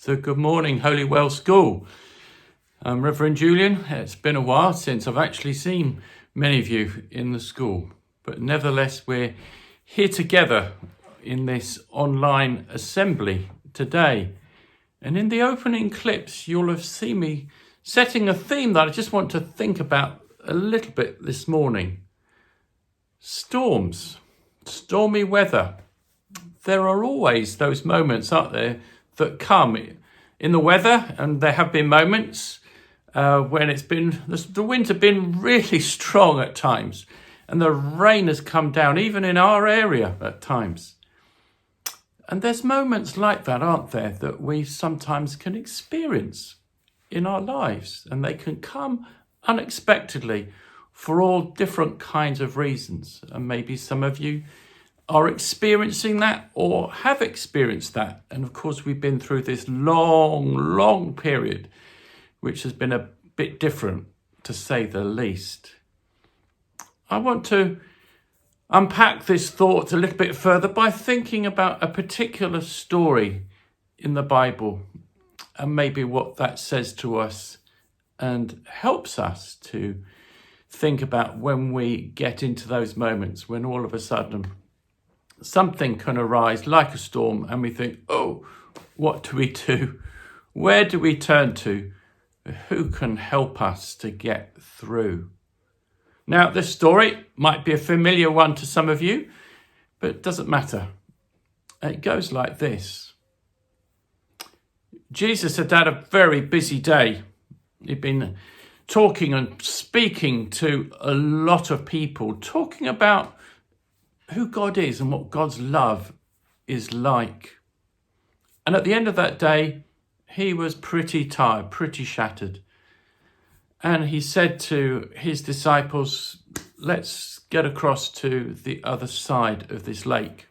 So good morning, Holywell School. I'm Reverend Julian. It's been a while since I've actually seen many of you in the school, but nevertheless we're here together in this online assembly today. And in the opening clips, you'll have seen me setting a theme that I just want to think about a little bit this morning. Storms, stormy weather. There are always those moments, aren't there, that come in the weather, and there have been moments when it's been, the winds have been really strong at times, and the rain has come down, even in our area at times. And there's moments like that, aren't there, that we sometimes can experience in our lives, and they can come unexpectedly for all different kinds of reasons. And maybe some of you are experiencing that or have experienced that. And of course, we've been through this long period, which has been a bit different, to say the least. I want to unpack this thought a little bit further by thinking about a particular story in the Bible and maybe what that says to us and helps us to think about when we get into those moments when all of a sudden something can arise like a storm and we think, oh, what do we do? Where do we turn to? Who can help us to get through? Now, this story might be a familiar one to some of you, but it doesn't matter. It goes like this. Jesus had had a very busy day. He'd been talking and speaking to a lot of people, talking about who God is and what God's love is like. And at the end of that day, he was pretty tired, pretty shattered. And he said to his disciples, let's get across to the other side of this lake.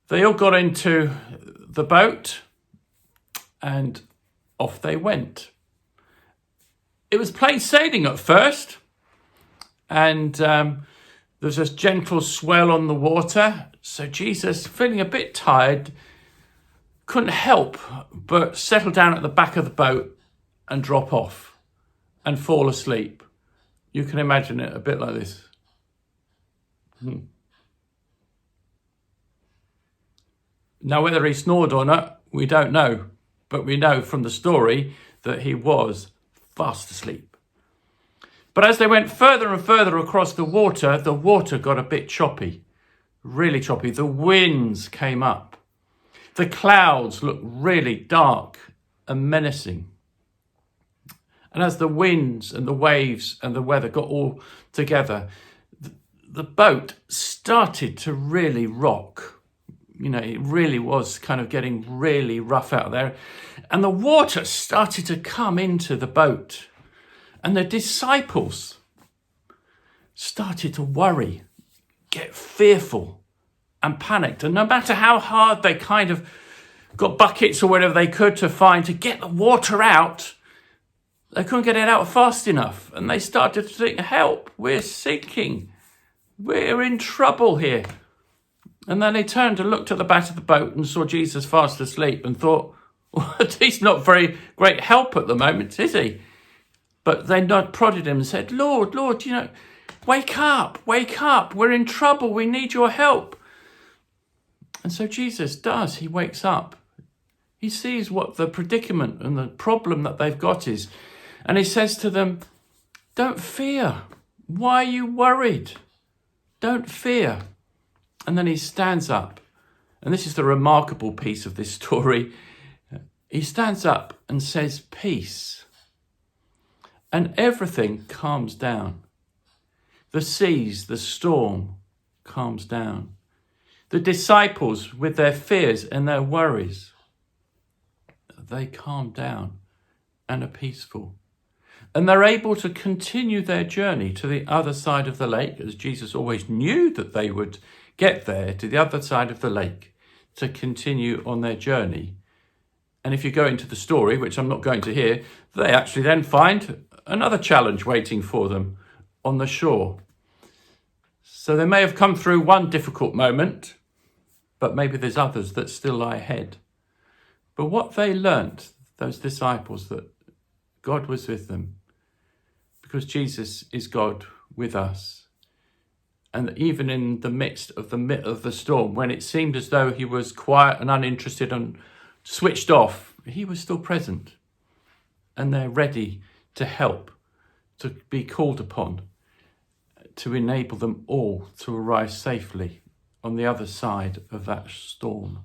They all got into the boat and off they went. It was plain sailing at first, and there's this gentle swell on the water. So Jesus, feeling a bit tired, couldn't help but settle down at the back of the boat and drop off and fall asleep. You can imagine it a bit like this. Now, whether he snored or not, we don't know. But we know from the story that he was fast asleep. But as they went further and further across the water got a bit choppy, really choppy. The winds came up. The clouds looked really dark and menacing. And as the winds and the waves and the weather got all together, the boat started to really rock. You know, it really was kind of getting really rough out there. And the water started to come into the boat. And the disciples started to worry, get fearful and panicked. And no matter how hard they kind of got buckets or whatever they could to find to get the water out, they couldn't get it out fast enough. And they started to think, help, we're sinking. We're in trouble here. And then they turned and looked at the back of the boat and saw Jesus fast asleep and thought, well, he's not very great help at the moment, is he? But they prodded him and said, Lord, wake up, we're in trouble, we need your help. And so Jesus does, he wakes up. He sees what the predicament and the problem that they've got is. And he says to them, don't fear. Why are you worried? Don't fear. And then he stands up. And this is the remarkable piece of this story. He stands up and says, peace. And everything calms down. The seas, the storm calms down. The disciples with their fears and their worries, they calm down and are peaceful. And they're able to continue their journey to the other side of the lake, as Jesus always knew that they would get there to the other side of the lake to continue on their journey. And if you go into the story, which I'm not going to here, they actually then find another challenge waiting for them on the shore. So they may have come through one difficult moment, but maybe there's others that still lie ahead. But what they learnt, those disciples, that God was with them, because Jesus is God with us. And even in the midst of the storm, when it seemed as though he was quiet and uninterested and switched off, he was still present. And they're ready to help, to be called upon, to enable them all to arrive safely on the other side of that storm.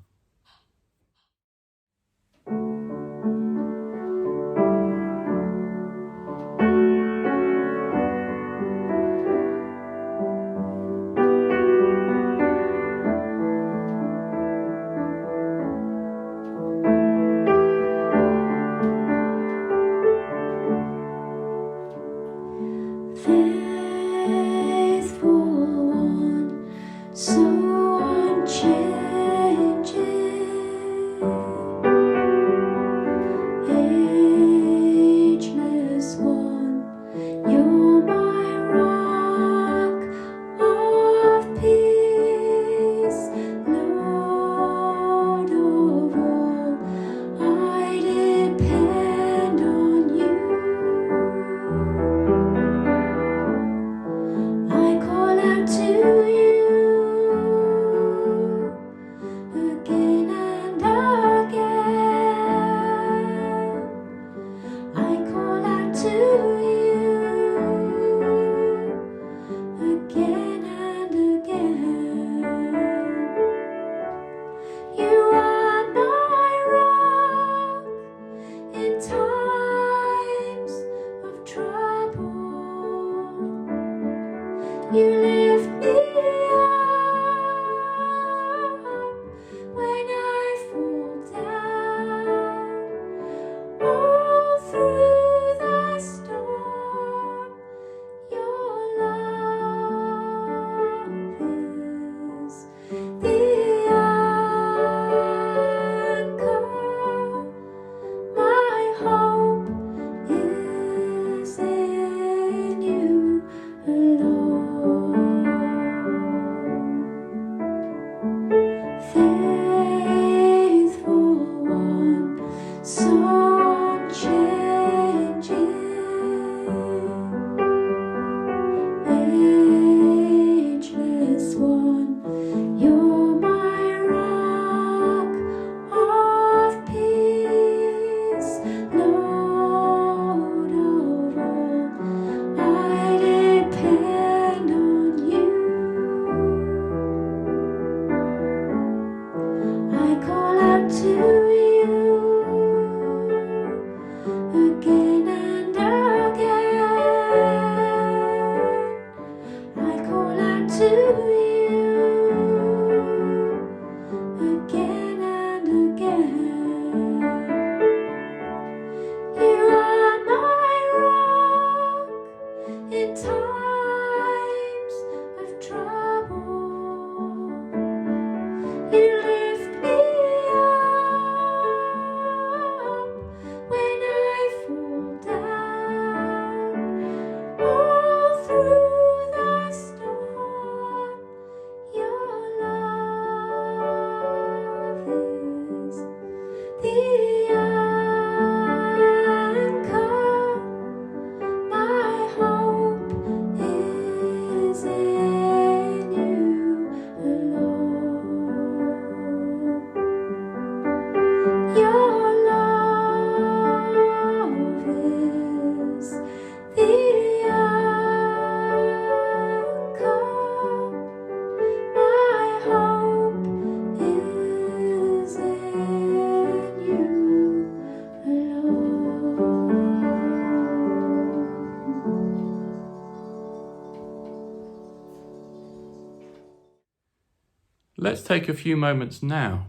Let's take a few moments now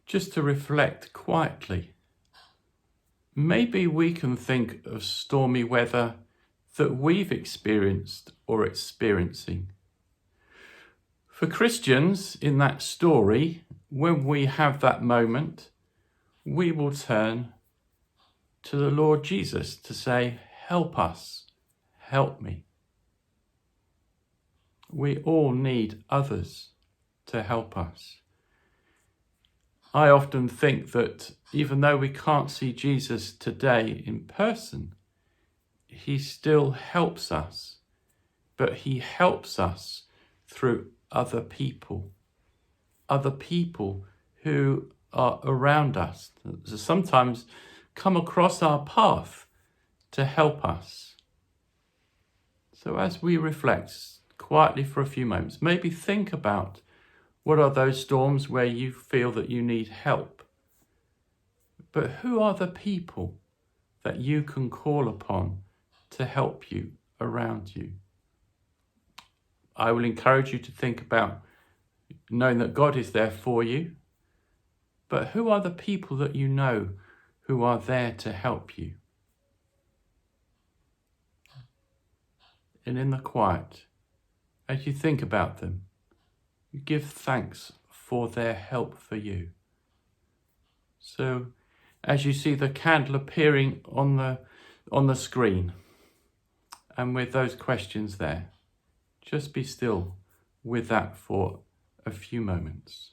just to reflect quietly. Maybe we can think of stormy weather that we've experienced or experiencing. For Christians in that story, when we have that moment, we will turn to the Lord Jesus to say, help us, help me. We all need others to help us. I often think that even though we can't see Jesus today in person, he still helps us, but he helps us through other people who are around us, that sometimes come across our path to help us. So as we reflect quietly for a few moments, maybe think about what are those storms where you feel that you need help. But who are the people that you can call upon to help you around you? I will encourage you to think about knowing that God is there for you. But who are the people that you know who are there to help you? And in the quiet, as you think about them, you give thanks for their help for you. So as you see the candle appearing on the screen, and with those questions there, just be still with that for a few moments.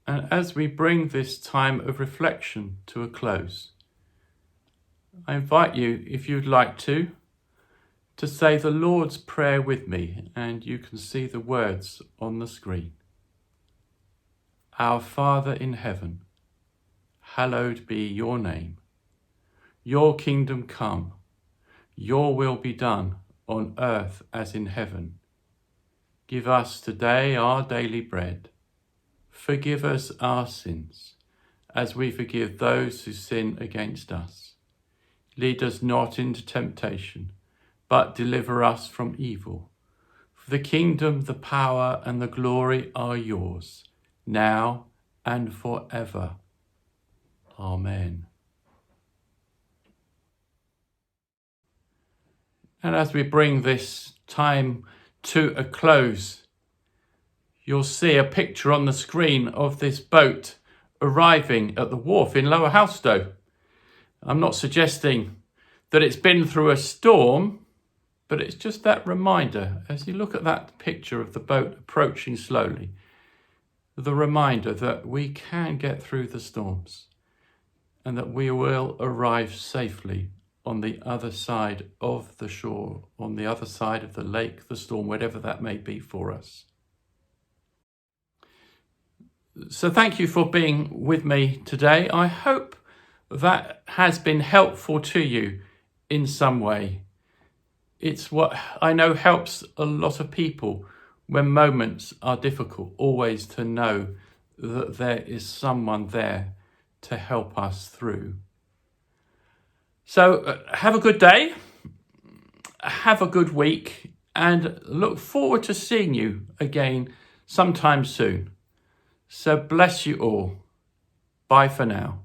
And as we bring this time of reflection to a close, I invite you, if you'd like to say the Lord's Prayer with me, and you can see the words on the screen. Our Father in heaven, hallowed be your name. Your kingdom come, your will be done on earth as in heaven. Give us today our daily bread. Forgive us our sins, as we forgive those who sin against us. Lead us not into temptation, but deliver us from evil. For the kingdom, the power, and the glory are yours, now and forever. Amen. And as we bring this time to a close, you'll see a picture on the screen of this boat arriving at the wharf in Lower Howstow. I'm not suggesting that it's been through a storm, but it's just that reminder, as you look at that picture of the boat approaching slowly, the reminder that we can get through the storms and that we will arrive safely on the other side of the shore, on the other side of the lake, the storm, whatever that may be for us. So thank you for being with me today. I hope that has been helpful to you in some way. It's what I know helps a lot of people when moments are difficult, always to know that there is someone there to help us through. So have a good day, have a good week, and look forward to seeing you again sometime soon. So bless you all. Bye for now.